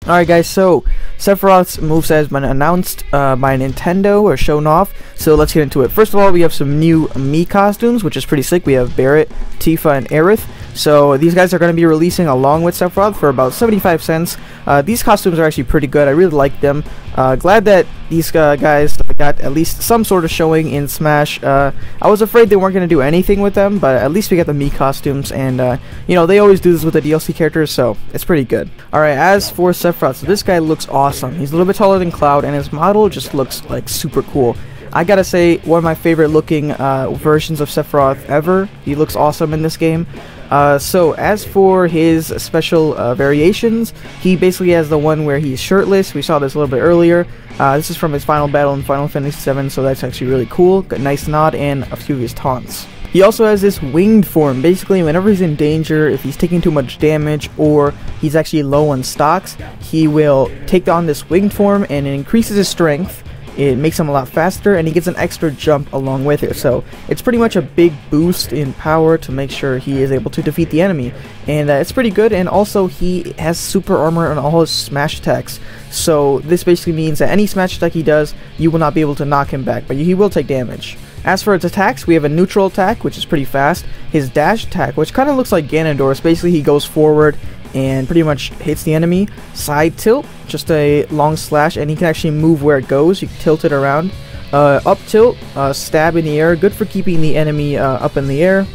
Alright guys, so Sephiroth's moveset has been announced by Nintendo or shown off, so let's get into it. First of all, we have some new Mii costumes, which is pretty sick. We have Barret, Tifa, and Aerith. So these guys are going to be releasing along with Sephiroth for about 75 cents. These costumes are actually pretty good. I really like them. Glad that these guys got at least some sort of showing in Smash. I was afraid they weren't going to do anything with them, but at least we got the Mii costumes, and you know, they always do this with the DLC characters, so it's pretty good. Alright, as for Sephiroth, so this guy looks awesome. He's a little bit taller than Cloud, and his model just looks like super cool. I gotta say, one of my favorite looking versions of Sephiroth ever. He looks awesome in this game. So as for his special variations, he basically has the one where he's shirtless. We saw this a little bit earlier. This is from his final battle in Final Fantasy VII, so that's actually really cool. Got a nice nod and a few of his taunts. He also has this winged form. Basically, whenever he's in danger, if he's taking too much damage or he's actually low on stocks, he will take on this winged form, and it increases his strength. It makes him a lot faster, and he gets an extra jump along with it. So it's pretty much a big boost in power to make sure he is able to defeat the enemy. And it's pretty good, and also he has super armor on all his smash attacks. So this basically means that any smash attack he does, you will not be able to knock him back, but he will take damage. As for its attacks, we have a neutral attack, which is pretty fast. His dash attack, which kind of looks like Ganondorf's. Basically, he goes forward and pretty much hits the enemy. Side tilt, just a long slash, and he can actually move where it goes. You can tilt it around. Up tilt, stab in the air, good for keeping the enemy up in the air.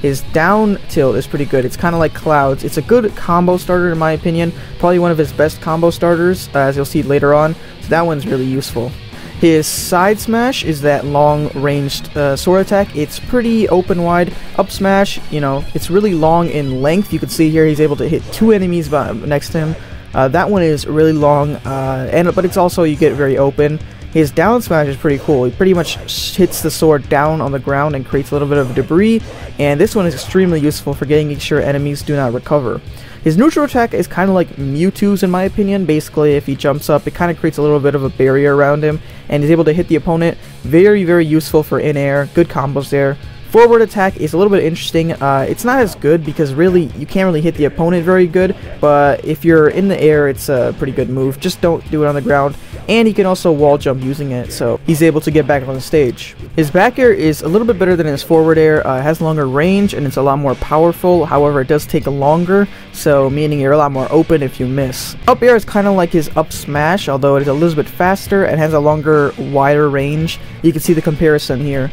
His down tilt is pretty good. It's kind of like Cloud's. It's a good combo starter in my opinion. Probably one of his best combo starters, as you'll see later on. So that one's really useful. His side smash is that long-ranged sword attack. It's pretty open-wide. Up smash, you know, it's really long in length. You can see here he's able to hit two enemies next to him. That one is really long, but it's also, you get very open. His down smash is pretty cool. He pretty much hits the sword down on the ground and creates a little bit of debris. And this one is extremely useful for making sure enemies do not recover. His neutral attack is kind of like Mewtwo's in my opinion. Basically, if he jumps up, it kind of creates a little bit of a barrier around him, and he's able to hit the opponent. Very, very useful for in-air. Good combos there. Forward attack is a little bit interesting. It's not as good because really you can't really hit the opponent very good, but if you're in the air, it's a pretty good move. Just don't do it on the ground. And he can also wall jump using it, so he's able to get back on the stage. His back air is a little bit better than his forward air. It has longer range and it's a lot more powerful. However, it does take longer, so meaning you're a lot more open if you miss. Up air is kind of like his up smash, although it is a little bit faster and has a longer, wider range. You can see the comparison here.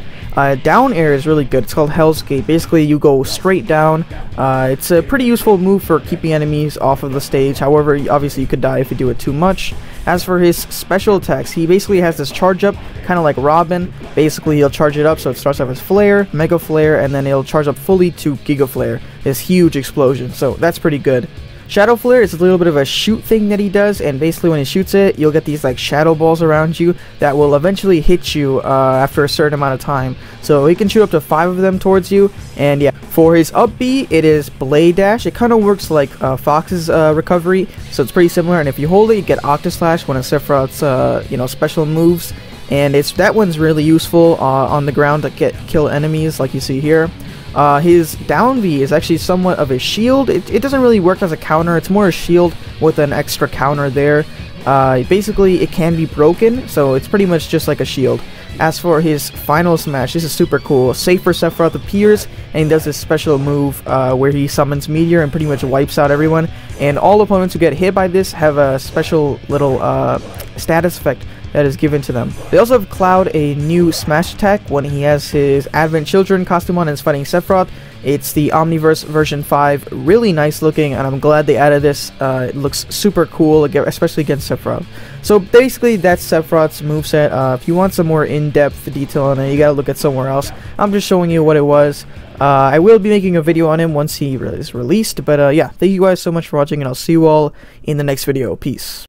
Down air is really good. It's called Hell's Gate. Basically, you go straight down. It's a pretty useful move for keeping enemies off of the stage. However, obviously you could die if you do it too much. As for his special attacks, he basically has this charge up, kind of like Robin. Basically, he'll charge it up, so it starts off as Flare, Mega Flare, and then it'll charge up fully to Giga Flare. This huge explosion, so that's pretty good. Shadow Flare is a little bit of a shoot thing that he does, and basically when he shoots it, you'll get these like shadow balls around you that will eventually hit you after a certain amount of time. So he can shoot up to 5 of them towards you, and yeah. For his up B, it is Blade Dash. It kind of works like Fox's recovery, so it's pretty similar, and if you hold it, you get Octaslash, one of Sephiroth's you know, special moves, and that one's really useful on the ground to kill enemies like you see here. His down V is actually somewhat of a shield. It doesn't really work as a counter. It's more a shield with an extra counter there. Basically, it can be broken, so it's pretty much just like a shield. As for his final smash, this is super cool. Safer Sephiroth appears, and he does this special move where he summons Meteor and pretty much wipes out everyone. And all opponents who get hit by this have a special little status effect that is given to them. They also have Cloud a new smash attack when he has his Advent Children costume on and is fighting Sephiroth. It's the Omniverse version 5, really nice looking, and I'm glad they added this. It looks super cool, especially against Sephiroth. So basically that's Sephiroth's moveset. If you want some more in-depth detail on it, you gotta look at somewhere else. I'm just showing you what it was. I will be making a video on him once he is released, but yeah, thank you guys so much for watching, and I'll see you all in the next video. Peace.